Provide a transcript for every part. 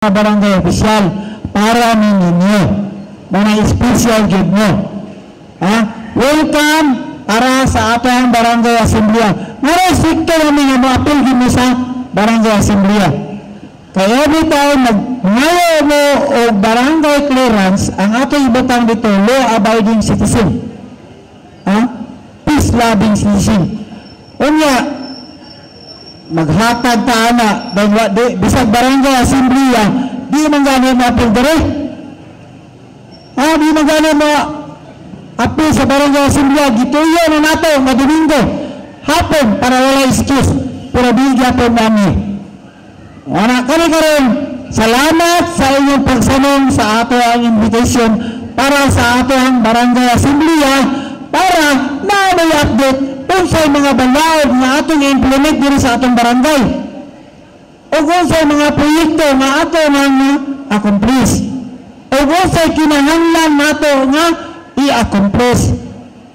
barangay official para ninyo mga special gig mo. Welcome para sa atong barangay assembly. Ngayon sikto namin nga mo-appeal mo sa barangay assembly. Kaya every time ngayon mo o barangay clearance, ang atong ibutang dito law-abiding citizen. Peace-loving citizen. Unya, maghatag ta ana dahil bisag barangay assembly di man gani mo apil dire di man gani mo apil sa barangay assembly gituyo na nato nga Domingo hapon para wala excuse pero bigya po nami ana kani karon salamat sa inyong pagsanong sa ato ang invitation para sa ato ang barangay assembly para na may update unsay mga balaod nga atong implement diri sa atong barangay o unsay mga proyekto nga ato nang accomplish o unsay kinahanglan nato nga i-accomplish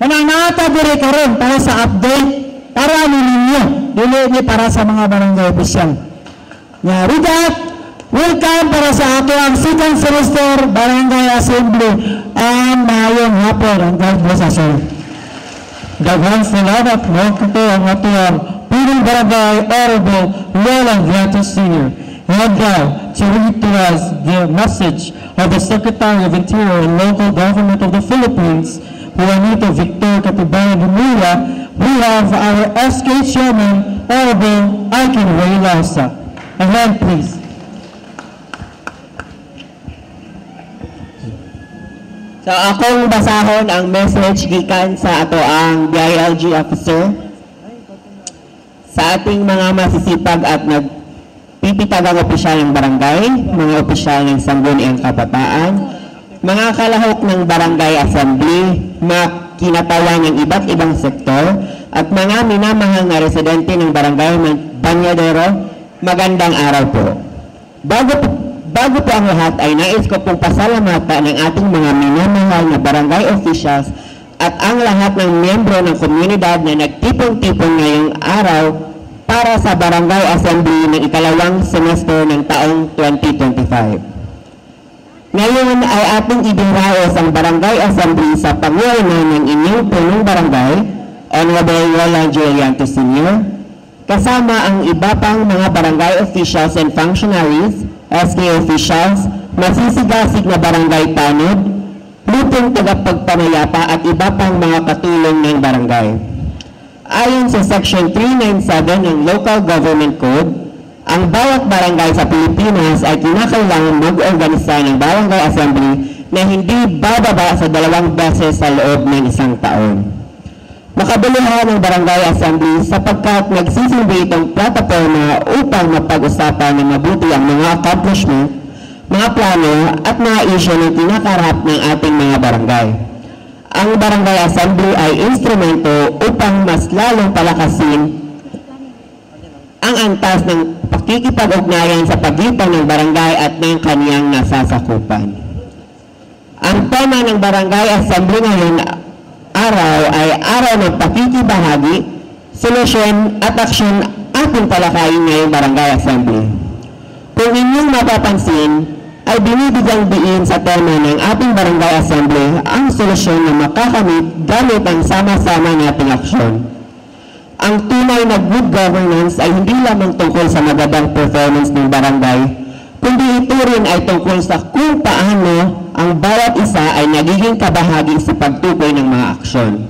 kanang naata diri karon para sa update para ninyo dili para sa mga barangay official nga with that welcome para sa ato ang second semester barangay assembly ang mayong hapon ang God bless us all. Daghang salamat mo kito ang atong Piling Barangay Honorable Roland Viatos Sr. And now, to read to us the message of the Secretary of Interior and Local Government of the Philippines, Juanito Victor Catubang Dumula, we have our SK Chairman, Honorable Aiken Ray Lausa. And then, please. So akong basahon ang message gikan sa ato ang DILG officer sa ating mga masisipag at nagpipitagang opisyal ng barangay, mga opisyal ng sangguniang kabataan, mga kalahok ng barangay assembly, mga kinatawan ng iba't ibang sektor, at mga minamahal na residente ng barangay Banyadero, magandang araw po. Bago po ang lahat ay nais ko pong pasalamatan ng ating mga minamahal na barangay officials at ang lahat ng miyembro ng komunidad na nagtipon-tipon ngayong araw para sa barangay assembly ng ikalawang semester ng taong 2025. Ngayon ay ating idinaraos ang barangay assembly sa pangunahan ng inyong punong barangay, Honorable Roland Julianto Sr., kasama ang iba pang mga barangay officials and functionaries, SK officials, masisigasig na barangay tanod, lupong tagapagpamayapa at iba pang mga katulong ng barangay. Ayon sa Section 397 ng Local Government Code, ang bawat barangay sa Pilipinas ay kinakailangan mag-organisa ng barangay assembly na hindi bababa sa 2 beses sa loob ng isang taon. Makabuluhan ng barangay assembly sapagkat nagsisilbi itong plataforma upang mapag-usapan ng mabuti ang mga accomplishment, mga plano at mga issue na kinakarap ng ating mga barangay. Ang barangay assembly ay instrumento upang mas lalong palakasin ang antas ng pakikipag-ugnayan sa pagitan ng barangay at ng kaniyang nasasakupan. Ang tema ng barangay assembly ngayon araw ay araw ng pakikibahagi, solusyon at aksyon ating talakayin ngayong barangay assembly. Kung inyong mapapansin, ay binibigyang diin sa tema ng ating barangay assembly ang solusyon na makakamit gamit ang sama-sama nating aksyon. Ang tunay na good governance ay hindi lamang tungkol sa magandang performance ng barangay, kundi ito rin ay tungkol sa kung paano ang bawat isa ay nagiging kabahagi sa pagtukoy ng mga aksyon.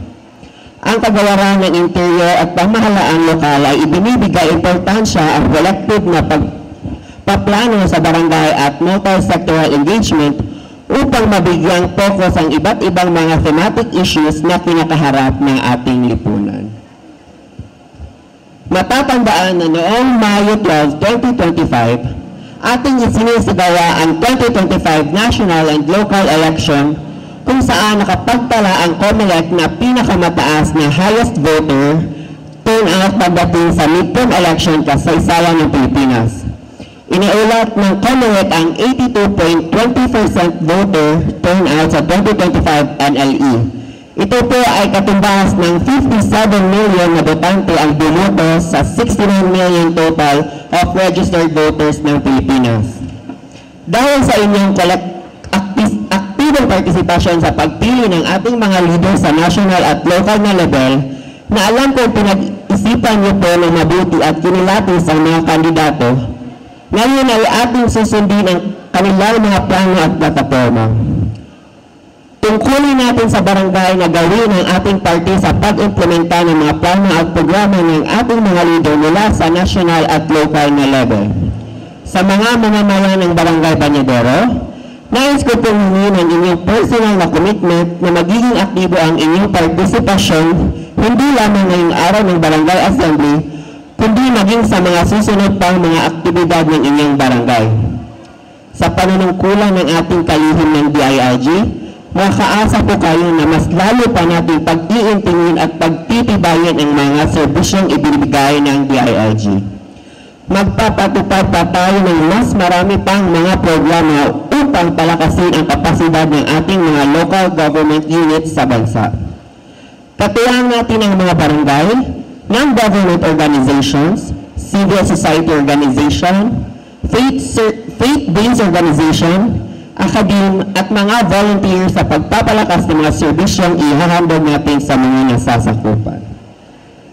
Ang kagawaran ng interior at pamahalaan lokal ay ibinibigay importansya ang collective na pagpaplano sa barangay at multi-sectoral engagement upang mabigyang focus ang iba't ibang mga thematic issues na kinakaharap ng ating lipunan. Matatandaan na noong Mayo 12, 2025, ating isinisigawa ang 2025 national and local election kung saan nakapagtala ang COMELEC na pinakamataas na highest voter turnout pagdating sa midterm election kasaysayan ng Pilipinas. Iniulat ng COMELEC ang 82.20% voter turnout sa 2025 NLE. Ito po ay katumbas ng 57 million na botante ang bumoto sa 69 million total of registered voters ng Pilipinas. Dahil sa inyong aktibong partisipasyon sa pagpili ng ating mga leader sa national at local na level, na alam ko pinag-isipan niyo po ng mabuti at kinilatis ang mga kandidato, ngayon ay ating susundin ang kanilang mga plano at plataforma. Tungkulin natin sa barangay na gawin ang ating parte sa pag-implementa ng mga plano at programa ng ating mga leader mula sa national at local na level. Sa mga mamamayan ng Barangay Bañadero, nais ko pong hingin ang inyong personal na commitment na magiging aktibo ang inyong partisipasyon hindi lamang ngayong araw ng Barangay Assembly, kundi maging sa mga susunod pang mga aktibidad ng inyong barangay. Sa panunungkulan ng ating kalihim ng DILG, makaasa po kayo na mas lalo pa natin pag-iintingin at pagtitibayan ang mga serbisyong ibinibigay ng DILG. Magpapatupad pa tayo ng mas marami pang mga programa upang palakasin ang kapasidad ng ating mga local government units sa bansa. Katuwang natin ang mga barangay, non-government organizations, civil society organization, faith-based organization, academe at mga volunteers sa pagpapalakas ng mga serbisyong ihahandog natin sa mga nasasakupan.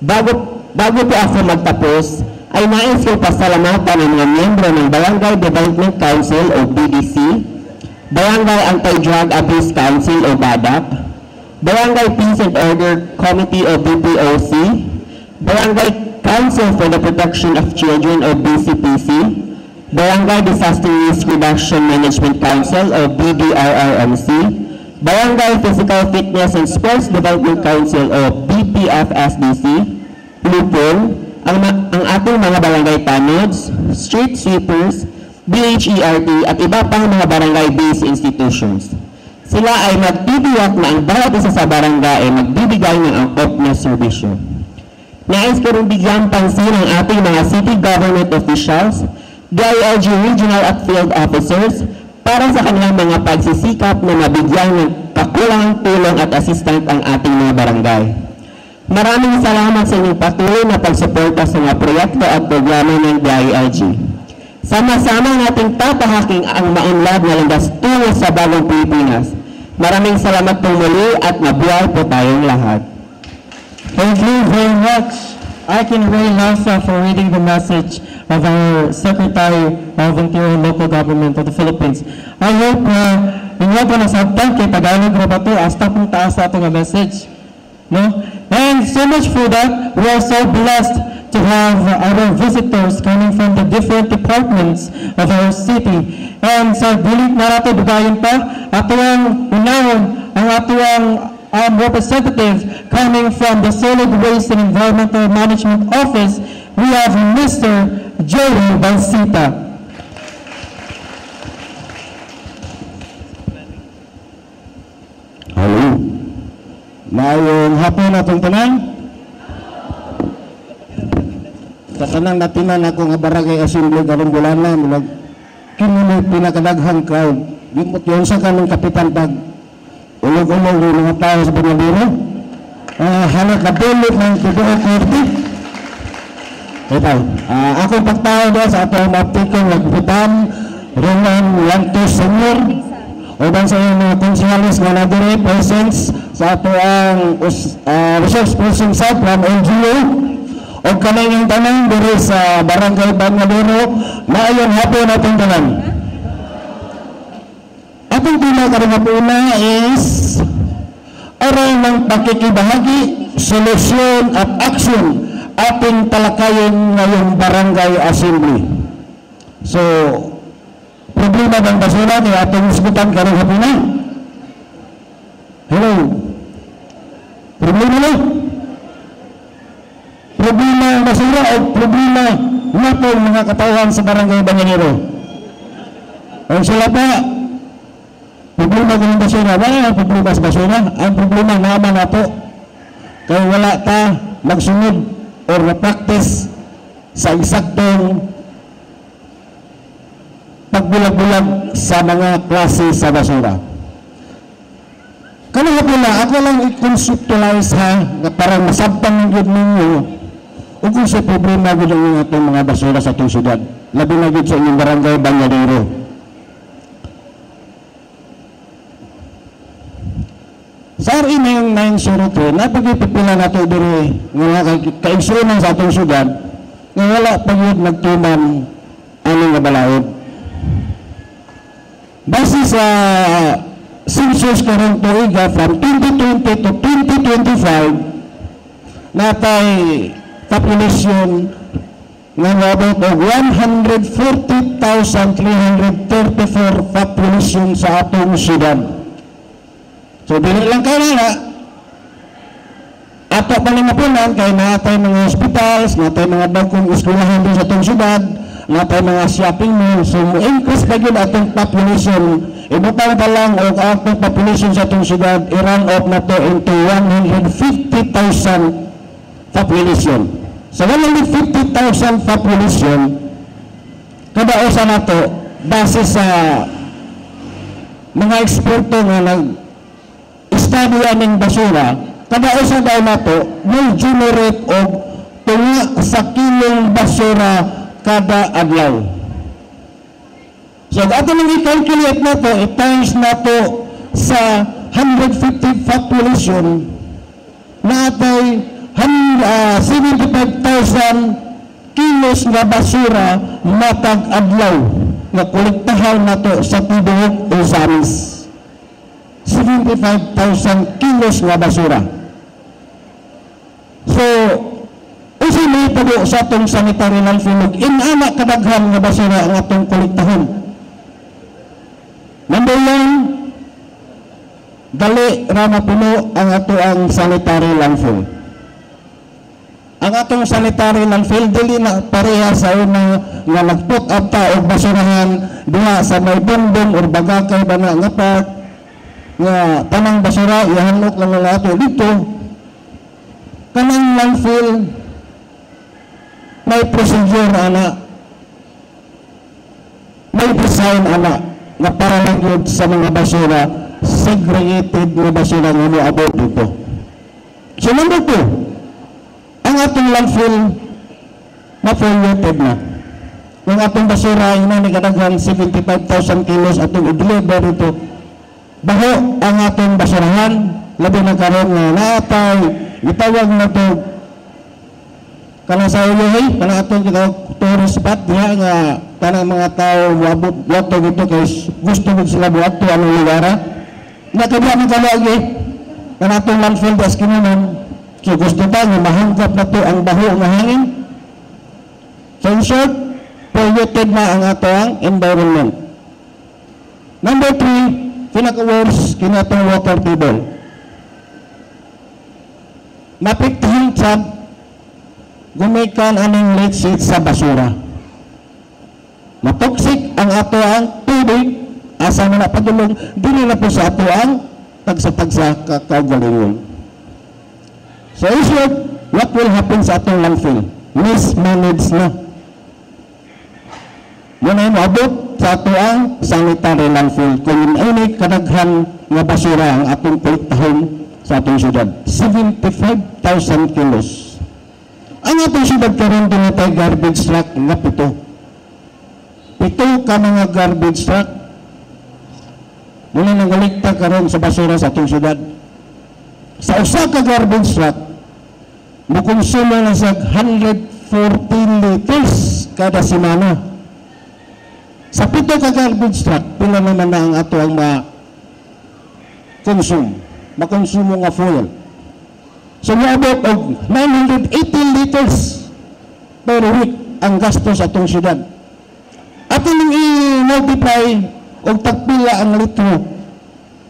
Bago po ako magtapos, ay nais ko pasalamatan ang mga miyembro ng Barangay Development Council o BDC, Barangay Anti-Drug Abuse Council o BADAC, Barangay Peace and Order Committee o BPOC, Barangay Council for the Protection of Children o BCPC, Barangay Disaster Risk Reduction Management Council o BDRRMC, Barangay Physical Fitness and Sports Development Council o BPFSDC, Lupon, ang ating mga barangay tanods, street sweepers, BHERT at iba pang mga barangay-based institutions. Sila ay magbibiyak na ang bawat isa sa barangay ay magbibigay ng angkop na serbisyo. Nais ko rin bigyan pansin ang ating mga city government officials, DILG regional at field officers para sa kanilang mga pagsisikap na mabigyan ng kakulangang tulong at assistant ang ating mga barangay. Maraming salamat sa inyong patuloy na pagsuporta sa mga proyekto at programa ng DILG. Sama-sama nating tatahaking ang maunlad na landas tungo sa bagong Pilipinas. Maraming salamat po muli at mabuhay po tayong lahat. Thank you very much, Arkin Ray Lasa, for reading the message of our Secretary of Interior and Local Government of the Philippines. I hope inyo po nasabtan kay Tagalog na ba ito, hasta pong taas na itong message. No? And so much for that, we are so blessed to have our visitors coming from the different departments of our city. And sa dilit na natin dugayin pa, atuang unahon ang atuang representative coming from the Solid Waste and Environmental Management Office. We have Mr. Joey Balsita. Hello. Mayong hapon na itong tanan. Sa tanang natinan ako nga barangay assembly karong bulan na, mulag kinuloy pinakadaghang crowd. Dimot yun sa kanong kapitan pag ulog-ulog yung mga tao sa Bañadero. Halat na bulot ng Tibuok Corte. Ito, akong pagtao doon sa atong maptikong nagputan, Roman Lantos Senior, o ban sa mga konsihalis nga na-dire presence sa atong resource person sa from NGO, o kanayang tanang dire sa Barangay Bañadero, na ayon hapon atong tanan. Atong pinakarimapuna is aral ng pakikibahagi, solusyon at action ating talakayin ngayong Barangay Assembly. So, problema ng basura ni atong isgutan karong hapuna. Hello. Problema na? Problema ng basura o problema nga po mga katawan sa Barangay Bañadero? O sila pa, problema ng basura. Wala ang problema sa basura. Ang problema naman na po, kaya wala ta magsunod o na-practice sa eksaktong pagbulag-bulag sa mga klase sa basura. Kanina po na, ako lang i-conceptualize ha, na parang masabtang ng yun ninyo o kung sa problema yun yung itong mga basura sa itong syudad. Labi na yun sa inyong Barangay Bañadero. Sa RE 9903, napagipipila na ito diri nga kaigsunan sa atong syudad nga wala pa yun nagtuman ano nga balaod. Base sa census karong tuiga from 2020 to 2025, natay population nga nabot og 140,334 population sa atong syudad. So, dili lang kayo na, ato pa rin napunan, kaya natay mga hospitals, natay mga bagong eskulahan doon sa itong syudad, natay mga shopping mall, so increase na yun atong population. Ibutang pa lang o atong population sa itong syudad, i-run off na to into 150,000 population. Sa 150,000 population, kada usa na to, base sa mga eksperto nga study aning basura, kada usa daw nato may generate og tunga sa kilong basura kada adlaw. So ato nang i-calculate nato, i-times nato sa 150 population, natay 75,000 kilos nga basura matag adlaw nga kolektahan nato sa tibuok Ozamis. 75,000 kilos nga basura. So, usi may tago sa atong sanitary landfill, inana kadaghan nga basura ang atong kolektahon. Number 1, dali rama puno ang ato ang sanitary landfill. Ang atong sanitary landfill dili na pareha sa una nga nagput up ta og basurahan diha sa may bumbong or bagakay ba na nga part nga tanang basura ihanok lang nga ato dito. Kanang landfill may procedure ana, may design ana nga para lang yun sa mga basura, segregated nga basura nga moabot dito. So number 2, ang atong landfill na-polluted na. Yung atong basura, yun ang nagkadaghan 75,000 kilos atong i-deliver dito. Baho ang atong basurahan, labi na karon nga naatay, itawag na ito, kanang sa uloy, kanang atong tourist spot, diha nga kanang mga tao wabot wato dito kay gusto mo sila buhat to anong lugar. Nakabya ng kalagi, kanang atong landfill das kinunan, so gusto ta nga mahangkap na to ang baho nga hangin. So in short, polluted na ang atong environment. Number 3, pinaka-worst, kinatong water table. Mapiktahan sa gumikan aning lead sheet sa basura. Matoksik ang ato ang tubig, asa na napadulong, dili na po sa ato ang tagsa-tagsa kakaugalingon. So in short, what will happen sa atong landfill? Mismanaged na. Yun ay maabot sa ato ang sanitary landfill. Kung ini kadaghan nga basura ang atong kolektahon sa atong syudad. 75,000 kilos. Ang atong syudad karon dinatay garbage truck nga 7. 7 ka mga garbage truck. Muna nang kolekta karon sa basura sa atong syudad. Sa usa ka garbage truck, mukonsumo na sa 114 liters kada semana. Sa 7 ka garbage truck, pila naman na ang ato ang makonsumo nga fuel. So maabot og 980 liters per week ang gastos sa atong syudad. Ato nang i-multiply og tagpila ang litro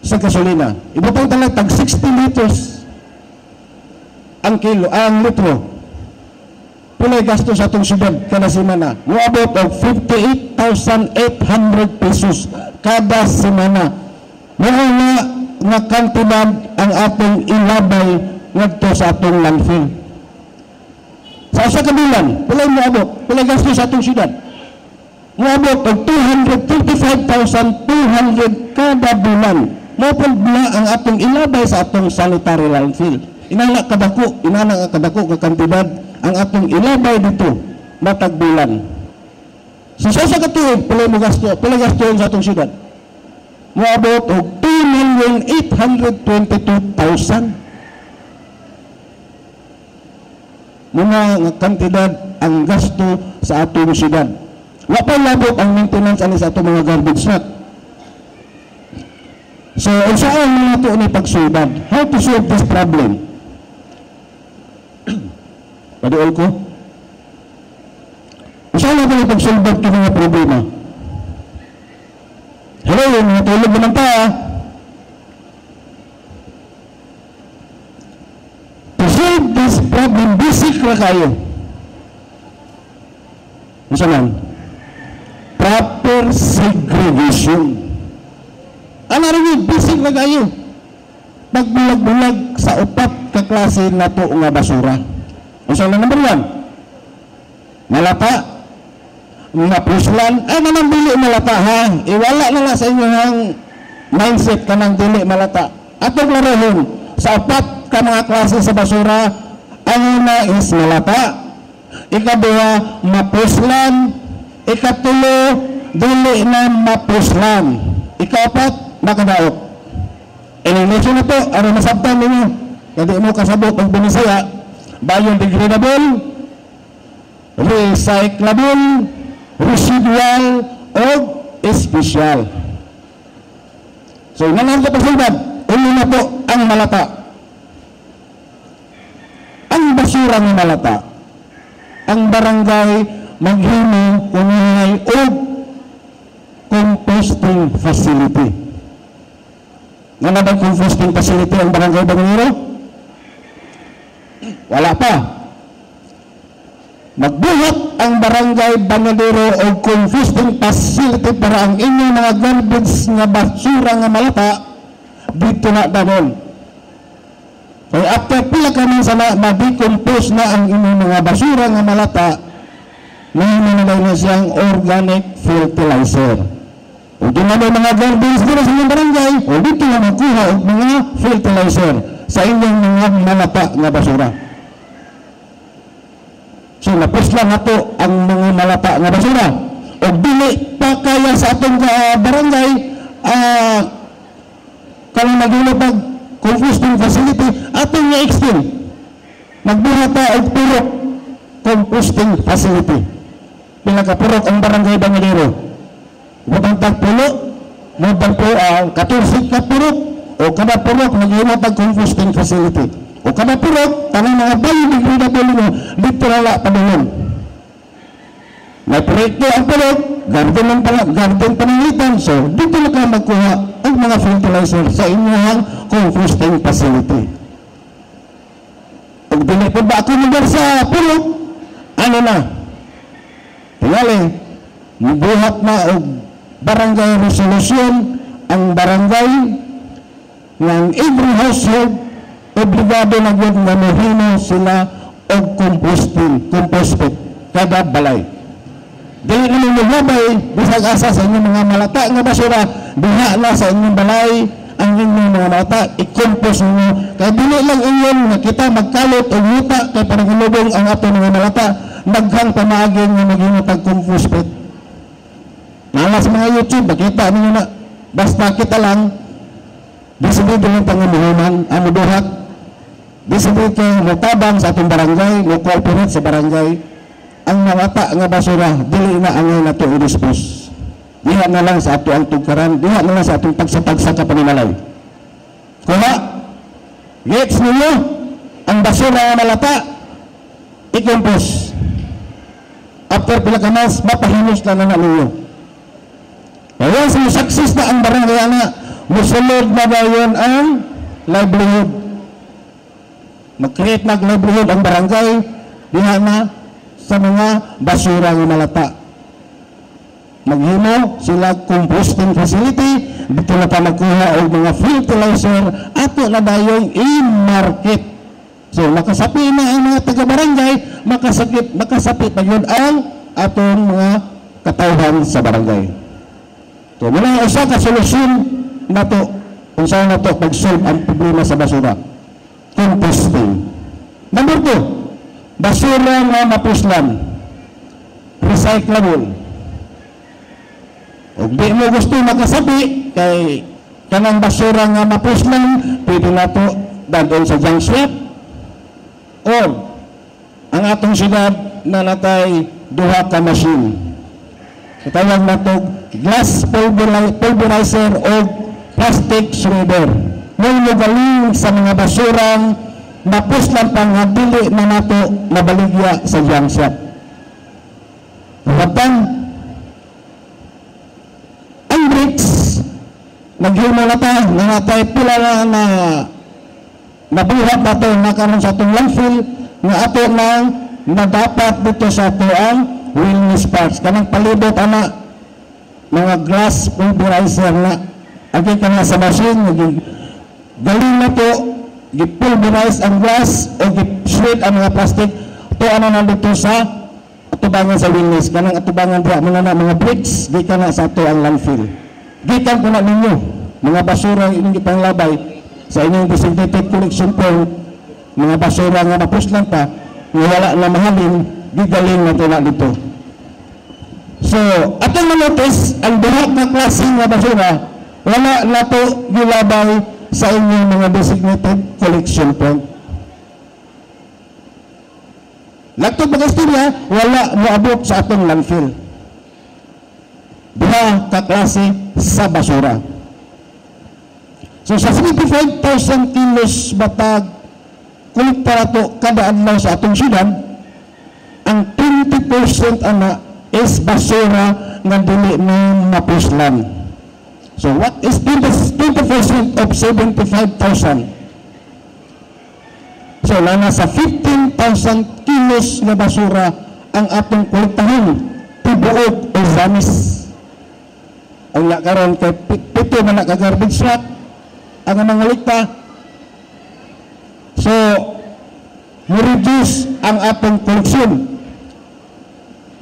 sa gasolina. Ibutang talag tag 60 liters ang litro. Pulay gastos sa atong syudad kada semana. Moabot og 58,800 pesos kada semana. Mao nga kantidad ang atong ilabay ngadto sa atong landfill. Sa usa ka bulan, pulay moabot, pulay gastos sa atong syudad. Moabot og 235,200 kada bulan. Mao na ang atong ilabay sa atong sanitary landfill. Inana kadako nga kantidad ang atong ilabay dito matag bulan. So sa katuig pulay gasto sa atong syudad. Moabot og 2 1,822,000 mga kantidad ang gasto sa atong syudad. Wa pa labot ang maintenance ani sa atong mga garbage truck. So, unsaan mga ito ni pagsyudad? How to solve this problem? Paduol ko? Unsaan na ito ni pagsolve ito mga problema? Hello, mga tulog naman pa. To solve this problem, basic na kayo. Unsaan? Proper segregation. Ano rin basic na kayo? Pagbulag-bulag sa upat ka klase na to nga basura. Unsaan na number 1? Malata, mga puslan, ay naman dili malata ha. Iwala na lang sa inyong mindset ka ng dili malata. Atong laruhon, sa upat ka mga klase sa basura, ang una is malata, ikaduha, mapuslan, ikatulo, dili na mapuslan, ikaapat, makadaot. English na to, ano masabtan ninyo? Hindi mo kasabot ang binisaya, biodegradable, recyclable, residual, o special. So, nalang ko pasulbad, na po ang malata. Ang basura ng malata, ang barangay maghimo unay o composting facility. Nga na bang composting facility ang barangay Bangero? Wala pa. Magbuhat ang barangay Bangadero o composting facility para ang inyong mga garbage nga basura nga malata dito na danon. Kaya after pila kami sa ma-decompose na ang inyong mga basura nga malata, nahimanalay na siyang organic fertilizer. O di na may mga garbage dito sa inyong barangay, o dito na magkuha o mga fertilizer sa inyong mga malata nga basura. So, napuslan na to ang mga malata nga basura. O dili pa kaya sa atong barangay, kalang nagulapag composting facility, atong na-extend. Magbuhat pa og purok composting facility. Pinagapurok ang barangay Bangadero. Butang tagpulo, mudang po 14 ka purok, o kada purok nagulapag composting facility. O kada purok, tanang mga biodegradable mo, dito nala padulong. May proyekto ang purok, garden pananglitan, so dito na ka magkuha ang mga fertilizer sa inyong composting facility. Kung dili po ba ako lugar sa purok, ano na? Tingali, mabuhat na o barangay resolution ang barangay ng every household obligado na yun na mahino sila o composting kada balay. Dili naman maglabay bisag asa sa inyong mga malata nga basura, diha na sa inyong balay ang inyong mga malata, i-compose ninyo. Kaya dili lang inyong nakita magkalot o yuta kay panagulubong ang ato mga malata, naghang pamaagin nga maging pag-compost. Nala sa mga YouTube, makita ninyo na, basta kita lang, disibido lang pangamuhunan, ang muduhat, disibido kang mutabang sa atong barangay, mo-cooperate sa barangay, ang malata nga basura, dili na angay na ito i-dispose. Diha na lang sa ato ang tugkaran, diha na lang sa atong pagsa-pagsa ka panimalay. Kuha, gets ninyo, ang basura nga malata, i-compose. After pila ka mas, mapahinos na na ninyo. Kaya sa success na ang barangay na, musulod na ba yun ang livelihood? Mag-create na livelihood ang barangay, diha na sa mga basura ng malata. Maghimo sila composting facility, dito na pa magkuha o mga fertilizer, ato na ba yung i-market. So, makasapi na ang mga taga-barangay, makasapi pa yun ang atong mga katawhan sa barangay. So, mula isa ka solusyon na to, kung saan na to pag-solve ang problema sa basura. Composting. Number 2, basura nga mapuslan. Recyclable. O di mo gusto makasabi, kay kanang basura nga mapuslan, pwede na to dadon sa junk swap. Or, ang atong syudad na natay duha ka machine. Katawag na to glass pulverizer o plastic shredder. May magaling sa mga basurang mapuslan pang dili na nato nabaligya sa junk shop. Kapag ang bricks naghimo na ta na natay pila na nabuhat na to nakaroon sa itong landfill nga ato nang nadapat dito sa ato ang wellness parts. Kanang palibot ana mga glass pulverizer na agi ka na sa machine galing na to gipulverize ang glass o gishred ang mga plastic to ano na dito sa atubangan sa wellness. Kanang atubangan diha mga bricks di ka na sa ato ang landfill. Gikan ko na ninyo mga basura inyong ipanglabay sa inyong designated collection point, mga basura nga mapuslan pa nga wala na mahalin, gigaling na ito na dito. So, atong manotice ang buhat na klase nga basura wala na ito gilabay sa inyong mga designated collection point. Lato mga istorya, wala moabot sa atong landfill. Buha ka klase sa basura. So sa 75,000 kilos batag kolekta nato kada adlaw sa atong syudad, ang 20% ana is basura nga dili na mapuslan. So what is 20% of 75,000? So nasa 15,000 kilos na basura ang atong kolektahin tibuok o zamis. Ang nakaroon kay pito man na ka-garbage truck ang nangalikta. So, i-reduce ang atong koleksyon.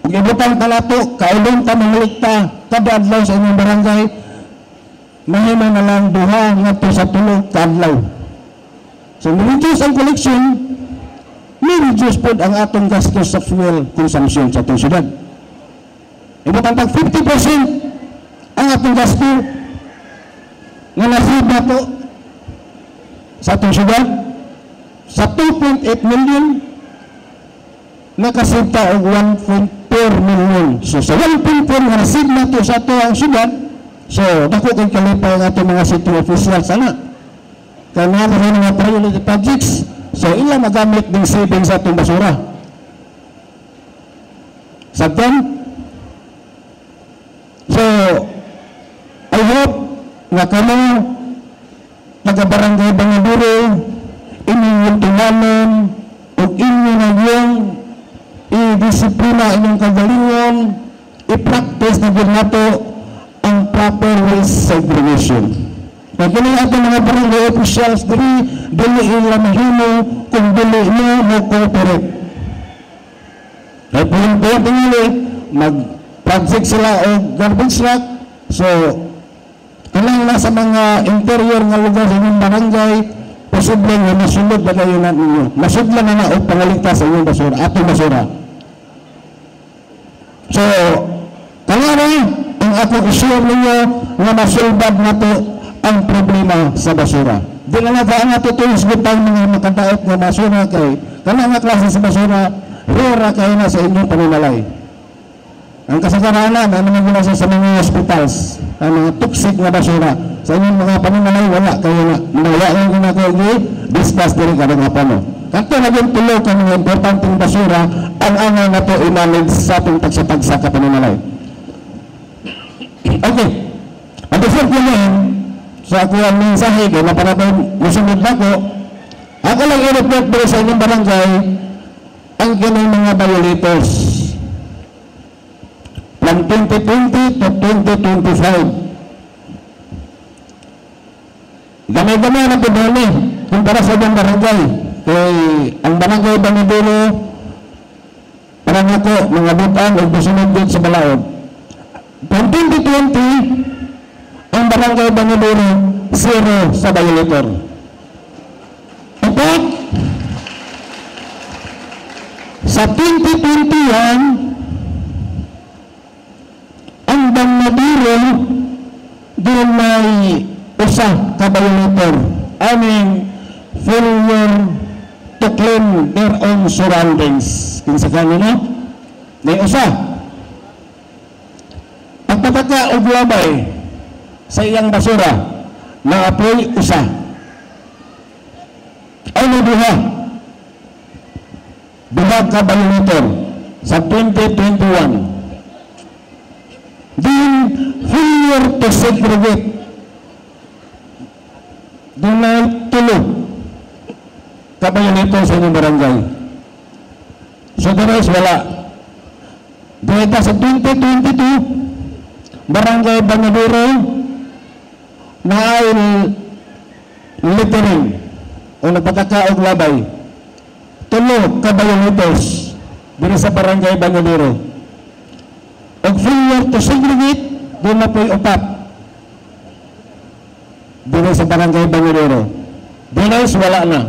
Kung ibutang palato, kaulong ka mangalikta kada adlaw sa inyong barangay, mahima na lang duha nga to sa tulog ka adlaw. So, i-reduce ang koleksyon, i-reduce po ang atong gastos sa fuel consumption sa atong syudad. Ibutang tag 50% ang atong gasto nga nasib na to sa atong syudad sa 2.8 million nakasib ta og 1.4 million. So sa 1.4 nga nasib na to sa ato ang syudad, so dako kay kalipay ang atong mga city officials sana kaya mga priority projects, so ila magamit ng savings sa atong basura. Sabtan, so I hope nga kamo taga-barangay Bangaburo inyong tinanon o inyo na yung i-disiplina inyong kagalingon, i-practice na din nato ang proper waste segregation. Kaya kini atong mga barangay officials dili ila mahimo kung dili mo cooperate. Kaya po tingili mag-project sila o garbage truck, so kailangan na sa mga interior nga lugar sa inyong barangay, posible nga masulod na kayo na ninyo. Masudlan na o pangaligtas sa inyong basura, atong basura. So, kailangan ang atong i-share ninyo nga masulbad na to ang problema sa basura. Di na nagaan nato ito isgutan mga makadaot nga basura kay kailangan nga klase sa basura, rera kayo na sa inyong paninalay. Ang kasagaranan, ano mga ginasa sa mga hospitals, ang mga toxic na basura, sa inyong mga paninalay, wala kayo na. Wala yung ginagawa discuss din ka ng apano. Kanto na yung tulog ang mga importanteng basura, ang angal na to i-manage sa ating pagsapagsa ka paninalay. Okay. At before ko ngayon, sa ako ang mensahe, kaya na para tayo musunod na ako lang i-report doon sa inyong barangay, ang ganang mga violators. From 2020 to 2025. Gamay-gamay na pinili kumpara sa ibang barangay. Kaya ang barangay Bangaburo, parang ako, mga butang o busunod din sa Balaod. From 2020, ang barangay Bangaburo, 0 sa violator. Kapag sa 2021, ang Bangaburo doon may usa ka violator aning failure to clean their own surroundings. Kinsa kanina? May usa. Pagpataka og labay sa iyang basura na apoy usa. Ay duha. Duha ka violator sa 2021. Din failure to segregate. Dunay tulo ka violator sa inyong barangay. So the rest wala. Dito sa 2022, Barangay Bangadero na ay littering o nagpataka og labay. Tulo ka violators dito sa Barangay Bangadero. Og failure to segregate, doon na po'y upat dito sa Barangay Bangadero. Dinas wala na.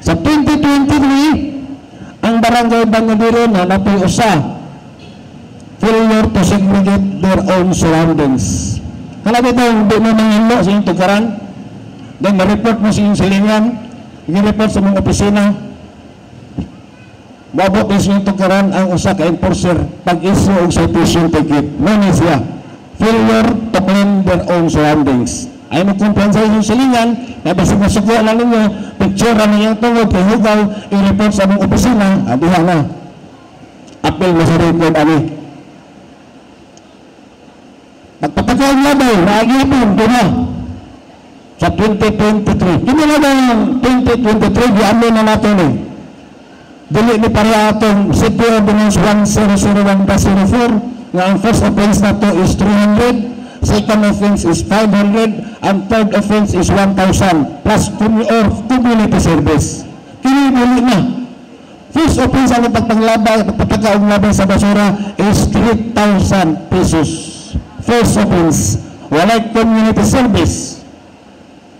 Sa 2023, ang Barangay Bangadero na napoy usa failure to segregate their own surroundings. Kala dito, hindi mo manghilo sa inyong tugaran, then ma-report mo sa inyong silingan, i-report sa mga opisina, mabot din sa inyong tugaran ang usa ka enforcer pag-issue og citation ticket. Muna siya, failure to clean their own surroundings. Ay mo kumpiyansa yung silingan, na basta masukuha na ninyo, picture na ninyong tungod, kay hugaw, i-report sa mga opisina, adiha na. Appeal mo sa record, ani. Pagpataka ang labay, naagipin, doon na. Sa 2023. Kini na ba yung 2023, di-amin na natin eh. Dili ni pareha atong City Ordinance 1001-04, nga ang first offense na to is 300, second offense is 500, and third offense is 1,000 plus community service. Kini dili na. First offense ang pagpanglabay, pagpataka og labay sa basura is 3,000 pesos. First offense, walay community service.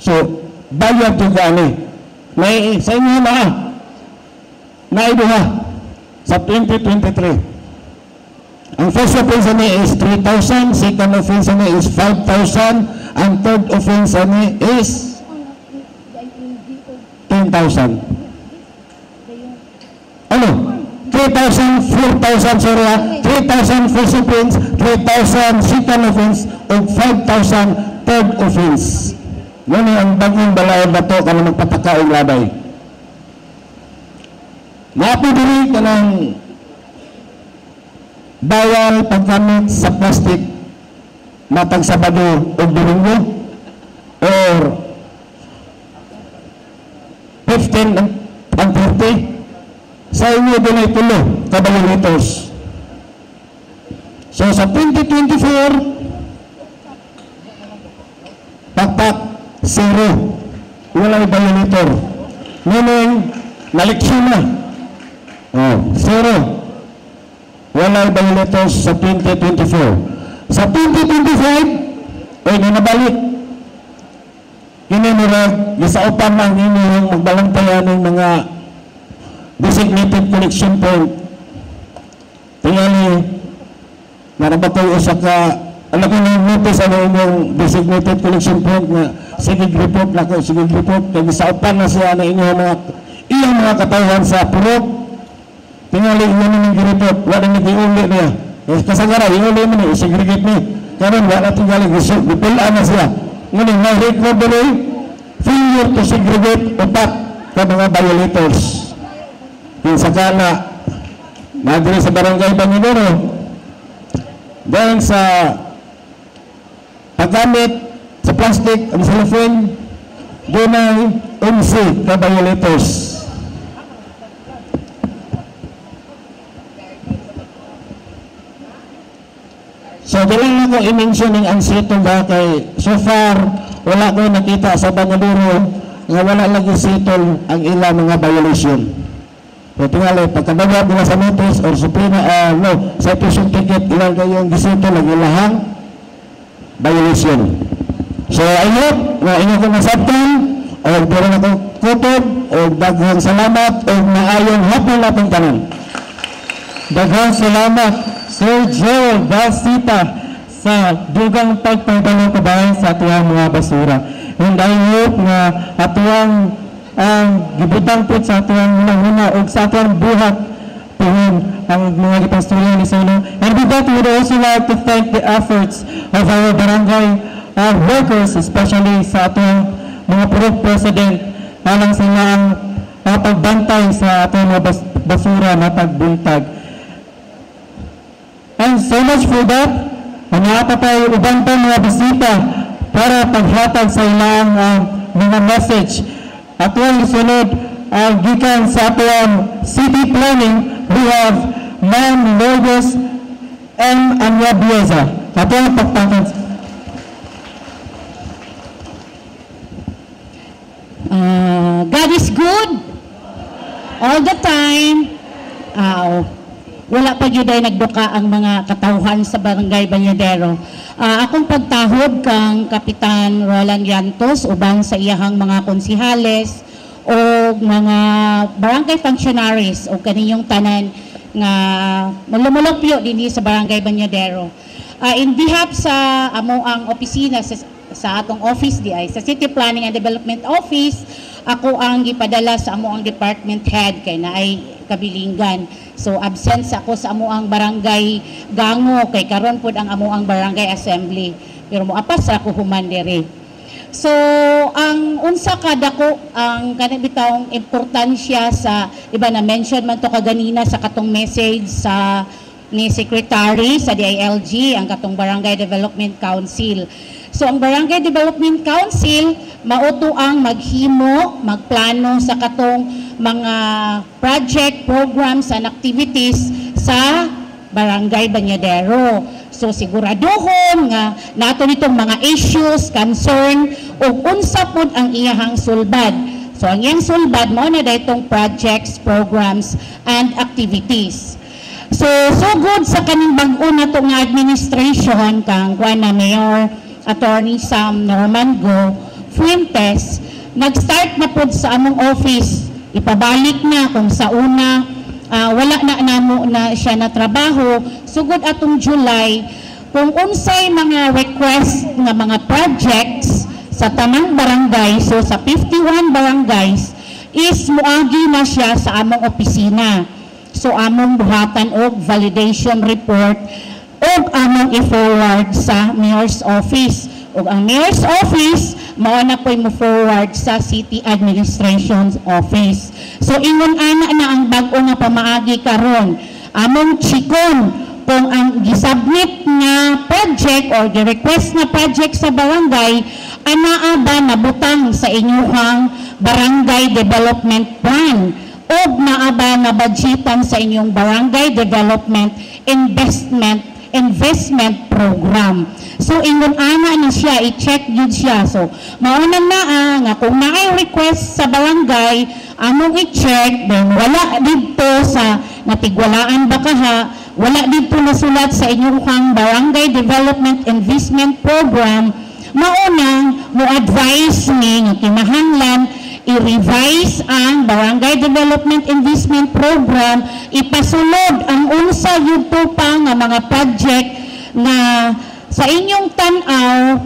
So, bayad yung gani. May sa inyo na naiduha sa 2023. Ang first offense niya is 3,000, second offense niya is 5,000, and third offense niya is 10,000. Ano? 3,000, 4,000, sorry ha, 3,000 first offense, 3,000 second offense, o 5,000 third offense. Yan ang bagong balaod na to ka na magpataka o labay. Napidiri ka ng bawal paggamit sa plastic matang Sabado o Domingo or 15 and 30. Sa inyo din ay tulo ka violators. So sa 2024, pakpak 0, walang violator. Meaning, naliksyon na. 0. Walang violators sa 2024. Sa 2025, ay nabalik. Kinimurag, isaupan lang inyong magbalantayan ng mga designated collection point. Tingali, narabatoy usa ka, alam ko notice ano inyong designated collection point na sige report na ko, sige report, kaya isaupan na siya na inyong mga katawan sa purok. Tingali, iyon yung report, wala na giuli niya. Kasagara, iuli mo niya, segregate niya. Karon wala tingali, gipulaan na siya. Ngunit, na-record doon, failure to segregate upat ka mga violators. Kinsa ka na madiri sa Barangay Bangadero, dahil sa paggamit sa plastic ang cellophane, doon ay 11 ka violators. So dili na ko i-mention ng ansito ba kay so far wala ko nakita sa Bangadero nga wala lagi sitol ang ilang mga violation. So tingali, pagkadawag nila sa notice or citation ticket, ilang kayong gisito lang ilahang violation. So I hope na inyo kong nasabtan o pero na kong kutob o daghang salamat o maayong hapon natin tanan. Daghang salamat Sir Joel Balsita sa dugang pagpangdalo kabayan sa atuang mga basura. And I hope nga atuang gibutang po sa atuang hunahuna o sa atuang buhat puhon ang mga gipastorya ni Solo. And with that, we would also like to thank the efforts of our barangay workers, especially sa atuang mga purok president alang sa ilang pagbantay sa atuang mga basura na tagbuntag. And so much for that. Napapay ubang pa mga bisita para paghatag sa ilang mga message. At ang isunod, gikan sa atong city planning, we have Ma'am Lourdes M. Anyabieza. At ang pagpangkat. God is good all the time. Wala pa yun ay nagduka ang mga katauhan sa Barangay Bañadero. Akong pagtahod kang Kapitan Roland Llantos ubang sa iyahang mga konsihales o mga barangay functionaries o kaninyong tanan nga malumulupyo din sa Barangay Bañadero. In behalf sa amo ang opisina sa atong office di ay sa City Planning and Development Office, ako ang gipadala sa amo ang department head kay na ay kabilinggan. So absent sa ako sa amo ang barangay Gango kay karon pud ang amo ang barangay assembly. Pero moapas ra ko human diri. So ang unsa ka dako ang kanang bitawng importansya sa iba na mention man to kaganina sa katong message sa ni secretary sa DILG ang katong Barangay Development Council. So ang Barangay Development Council mauto ang maghimo, magplano sa katong mga project, programs and activities sa Barangay Bañadero. So siguraduhon nga nato nitong mga issues, concern ug unsa pod ang iyahang sulbad. So ang iyang sulbad mao na daytong projects, programs and activities. So good sa kaning bag-o nato nga administration kang kuan na Mayor Attorney Sam Norman Go Fuentes, nag-start na po sa among office. Ipabalik na kung sa una, wala na namo na siya na trabaho. Sugod atong July, kung unsay mga request nga mga projects sa tanang barangay, so sa 51 barangays, is muagi na siya sa among opisina. So among buhatan og validation report og among i-forward sa Mayor's Office. O ang Mayor's Office, mao na po'y mo-forward sa City Administration's Office. So ingon ana na ang bag-o nga pamaagi karon. Among chikon kung ang gisubmit nga project or gi-request na project sa barangay, anaa ba nabutang sa inyong barangay development plan o naa ba na budgetan sa inyong barangay development investment program. So ingon ana na siya, i-check yun siya. So maunan na nga kung naay request sa barangay, among i-check, then wala dito sa natigwalaan ba kaha, wala dito nasulat sa inyong barangay development investment program, maunang mo-advise ni nga kinahanglan i-revise ang Barangay Development Investment Program, ipasulod ang unsa yuto pa nga mga project na sa inyong tanaw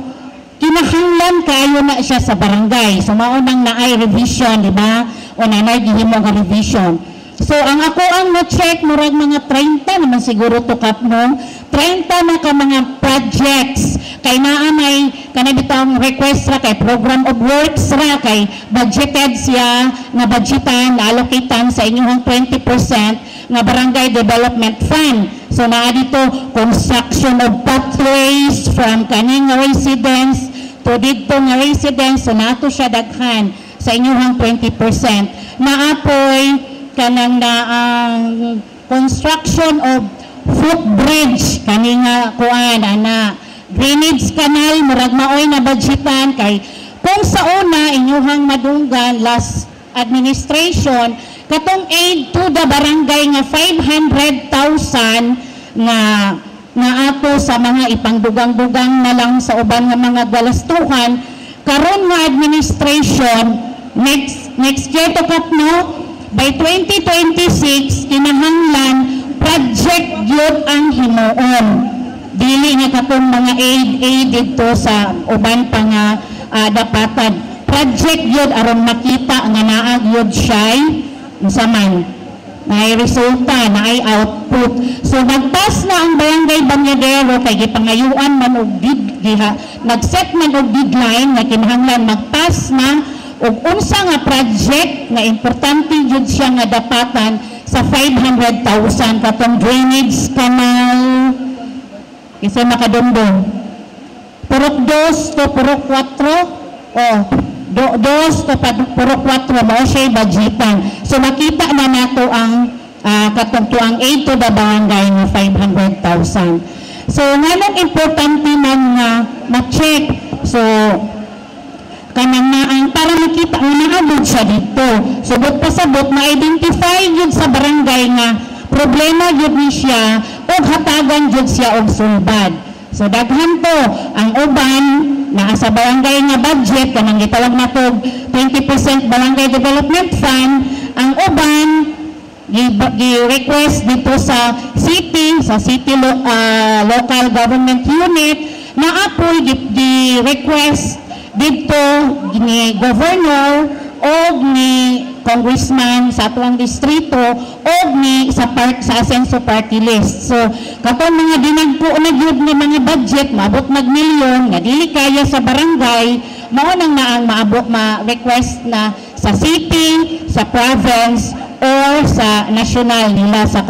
kinahanglan kayo na siya sa barangay. So maunang naay revision, di ba? O nanay gihimo nga revision. So ang ako ang na-check murag mga 30 naman siguro to kapno, 30 na ka mga projects kay naa may kanabitang request ra kay program of works ra kay budgeted siya na budgetan na allocatean sa inyong 20% nga barangay development fund. So naa dito construction of pathways from kaning residence to dito nga residence, so nato siya daghan sa inyong 20%. Naapoy kanang na construction of footbridge kaning kuan ana drainage canal murag maoy na budgetan kay kung sa una inyuhang madunggan last administration katong aid to the barangay nga 500,000 nga ato sa mga ipangdugang-dugang na lang sa uban nga mga galastuhan karon nga administration next year to kapno by 2026 kinahanglan project gyud ang himuon dili nga katong mga aid dito sa uban pa nga dapatan. Project yun aron makita nga naag yun siya unsa man may resulta, na ay output. So nagpas na ang Barangay Banyadero kay gipangayuan man og nagset man og deadline nga kinahanglan magpas na og unsa nga project nga importante jud siya nga dapatan sa 500,000 katong drainage canal kasi makadumdum. Purok 2 to purok 4 2 to purok 4 mo siya budgetan. So makita na nato ang katungtuang aid to the barangay nga 500,000. So nganong importante man nga ma-check. So kanang naan para makita nga naabot siya dito. Subot pa sabot ma-identify yun sa barangay nga problema yun ni siya o hatagan yun siya og sulbad. So daghan to ang uban na sa barangay nga budget kanang gitawag nato 20% barangay development fund, ang uban gi-request dito sa city local government unit na apoy gi-request dito ni governor o ni congressman sa atuang distrito o ni sa Asenso party list. So katong mga dinagpo na gyud nga mga budget maabot mag-milyon nga dili kaya sa barangay, mao nang naang maabot ma-request na sa city, sa province or sa national nila sa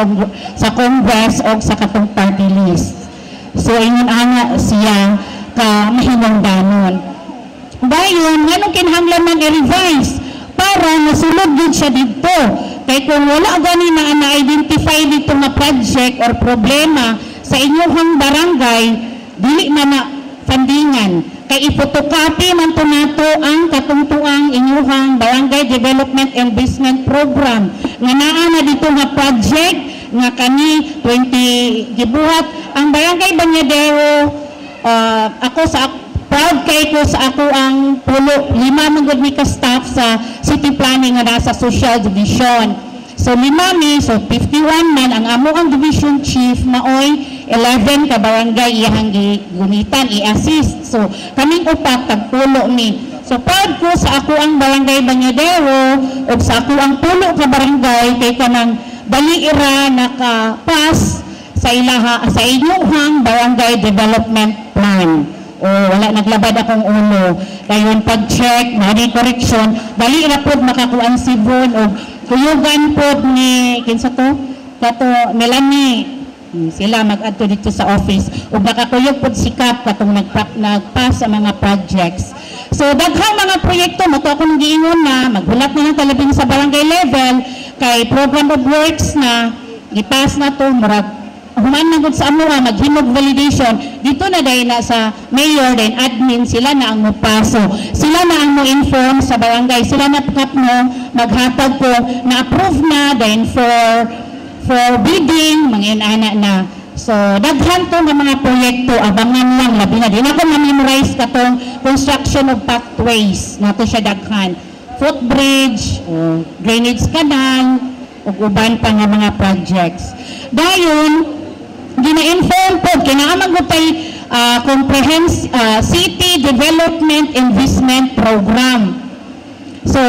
congress o sa katong party list. So ingon ana siya ka mahinungdanon. Dayon nganong kinahanglan man i-revise para masulod yun siya dito. Kaya kung wala gani na na-identify dito nga project or problema sa inyong barangay, dili man na fundingan. Kaya ipotocopy man to nato ang katungtuang inyong barangay development and investment program. Nga naa na dito nga project nga kani 20 gibuhat ang barangay Banyadero. Ako sa proud kay ko sa ako ang pulo 5 mangod mi ka staff sa city planning nga nasa social division. So 5 mi, so 51 man ang amo ang division chief maoy 11 ka barangay iyang gunitan i-assist. So kaming upat tagpulo mi. So proud ko sa ako ang barangay Banyadero ug sa ako ang pulo ka barangay kay kanang dali ira naka-pass sa ilaha sa inyong barangay development plan. O wala naglabad akong ulo. Dayon pag-check, mani correction, dali ra pod makakuan si Von o kuyugan pod ni kinsa to? Kato Melanie. Sila mag-adto dito sa office o nakakuyog pod si Kap katong nagpass sa mga projects. So daghang mga proyekto mo to akong giingon na maghulat na ng talabing sa barangay level kay program of works na ipass na to murag human na sa amuha, maghimog validation, dito na dahil na sa mayor and admin, sila na ang mupaso. Sila na ang mo-inform sa barangay. Sila na mo maghatag ko na approve na then for bidding, mga inana na. So, daghan to ng mga proyekto, abangan lang, labi na. Di na ko ma-memorize katong construction of pathways. Nato siya daghan. Footbridge, drainage canal, o uban pa nga mga projects. Dayon, gina-inform po, kinaaman ko tayo City Development Investment Program. So,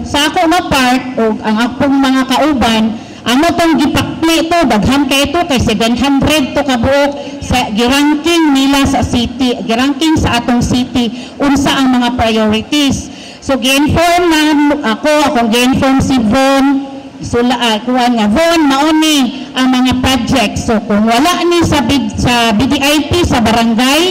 sa ako na part, o ang akong mga kauban, ano tong gipakli ito, daghan ka ito, kay 700 to kabuok, sa giranking nila sa city, giranking sa atong city, unsa ang mga priorities. So, gi-inform na akong gi-inform si Von, kuha nga, Von, mauni ang mga projects. So, kung wala ni sa BDIP sa barangay,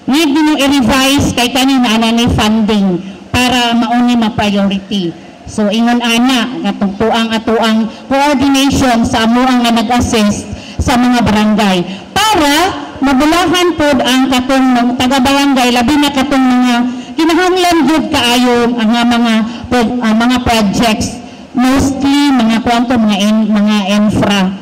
need nyo i-revise kay kanina ni funding para mauni ma-priority. So, ingon ana, katungtuang atuang coordination sa amuang na nag-assist sa mga barangay para mabulahan po ang katong ng taga-barangay, labi na katong mga kinahanglan jud kaayo ang mga projects. Mostly mga kwanto mga infra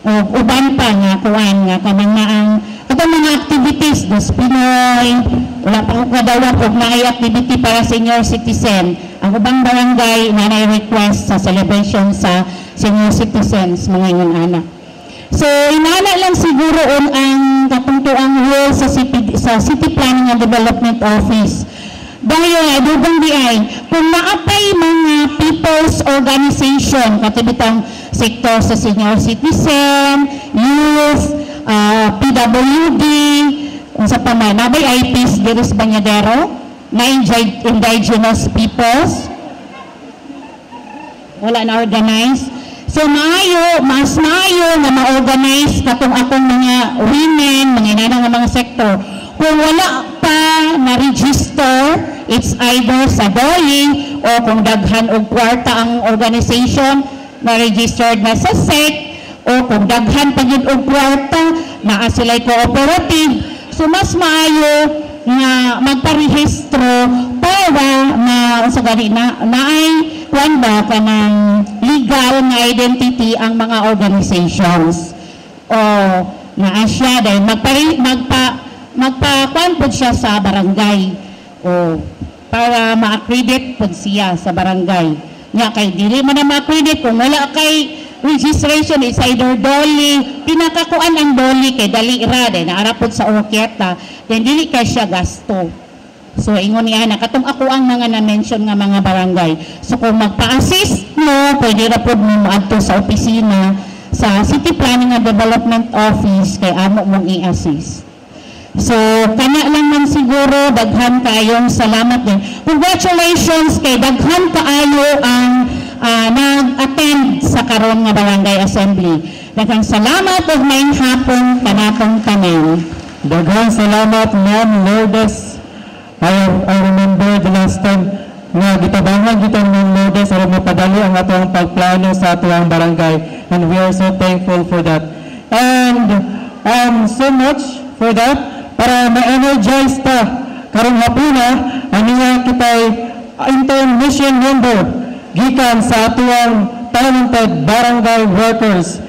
o uban pa nga kuan nga kanang ang katong mga activities dos Pinoy wala pa ko kadawat og mga activity para senior citizen. Ang ubang barangay na request sa celebration sa senior citizens mga ingon ana. So, inala lang siguro ang kapuntuang role sa City Planning and Development Office. Dahil dubang di ay, kung naapay mga people's organization, katibitang sektor sa senior citizen, youth, PWD, sa pamay, nabay IPs, Diris Bañadero, na indigenous peoples, wala na organize. So mas maayo na ma-organize katong akong mga women, mga inanang mga sektor. Kung wala pa na-register, it's either sa DOLI o kung daghan og kwarta ang organization na registered na sa SEC o kung daghan pa yun og kwarta na sila'y cooperative. So mas maayo nga magparehistro para na sa gani na ay kwan ba ka ng legal na identity ang mga organizations o naa siya dahil magpa-kwan po siya sa barangay o para ma-accredit po siya sa barangay nga kay dili man na ma-accredit kung wala kay registration is either DOLI, pinakakuan ang DOLI kay dali ra dahil naarapod sa orketa then dili kay siya gasto. So ingon niya na katong ako ang mga na-mention nga mga barangay. So kung magpa-assist mo, pwede ra pod mo moadto sa opisina sa City Planning and Development Office kay amo mong i-assist. So kana lang man siguro, daghan kayong salamat din. Congratulations kay daghan kaayo ang nag-attend sa karon nga barangay assembly. Daghang salamat ug maayong hapon kanatong tanan. Daghang salamat, Ma'am Lourdes. I remember the last time nga gitabangan kita ni Lourdes aron mapadali ang atong pagplano sa atong barangay, and we are so thankful for that. And so much for that para ma-energize ta karong hapuna aniya kitay intern mission member gikan sa atong talented barangay workers